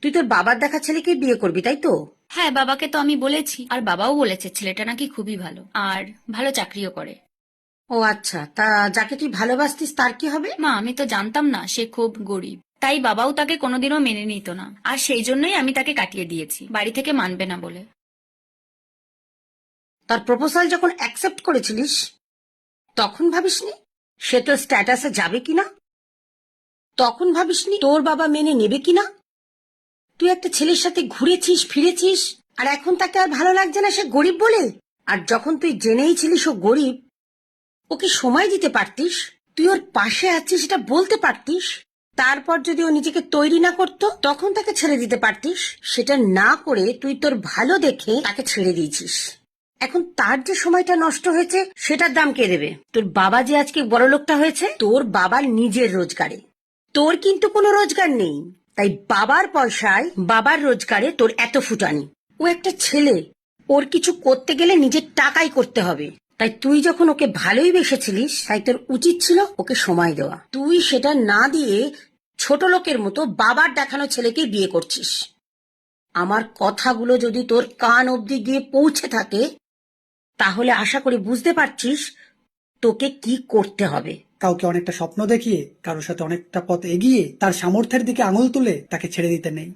তুই তোর বাবার দেখা ছেলেকে বিয়ে করবি, তাই তো? হ্যাঁ, বাবাকে তো আমি বলেছি, আর বাবাও বলেছে ছেলেটা নাকি খুবই ভালো, আর ভালো চাকরিও করে। ও আচ্ছা, তা যাকে তুই ভালোবাসতিস তার কি হবে? মা, আমি তো জানতাম না সে খুব গরিব, তাই বাবাও তাকে কোনোদিনও মেনে নিত না, আর সেই জন্যই আমি তাকে কাটিয়ে দিয়েছি, বাড়ি থেকে মানবে না বলে। তার প্রপোজাল যখন অ্যাকসেপ্ট করেছিলিস তখন ভাবিসনি সে তোর স্ট্যাটাসে যাবে কিনা? তখন ভাবিসনি তোর বাবা মেনে নেবে কিনা? তুই একটা ছেলের সাথে ঘুরেছিস ফিরেছিস, আর এখন তাকে আর ভালো লাগছে না সে গরিব বলে? আর যখন তুই জেনেই ছিলিস ও গরিব, ওকে সময় দিতে পারতিস, তুই ওর পাশে আছিস সেটা বলতে পারতিস। তারপর যদি ও নিজেকে তৈরি না করতো তখন তাকে ছেড়ে দিতে পারতিস। সেটা না করে তুই তোর ভালো দেখে তাকে ছেড়ে দিয়েছিস। এখন তার যে সময়টা নষ্ট হয়েছে সেটার দাম কে দেবে? তোর বাবা যে আজকে বড়লোকটা হয়েছে তোর বাবার নিজের রোজগারে, তোর কিন্তু কোনো রোজগার নেই। তাই বাবার পয়সায় বাবার রোজগারে তোর এত ফুটানি। ও একটা ছেলে, ওর কিছু করতে গেলে নিজের টাকাই করতে হবে। তাই তুই যখন ওকে ভালোই বেসেছিলিস তাই তোর উচিত ছিল ওকে সময় দেওয়া। তুই সেটা না দিয়ে ছোট লোকের মতো বাবার দেখানো ছেলেকে বিয়ে করছিস। আমার কথাগুলো যদি তোর কান অবধি গিয়ে পৌঁছে থাকে তাহলে আশা করি বুঝতে পারছিস তোকে কি করতে হবে। কাউকে অনেকটা স্বপ্ন দেখিয়ে, কারোর সাথে অনেকটা পথ এগিয়ে তার সামর্থ্যের দিকে আঙুল তুলে তাকে ছেড়ে দিতে নেই।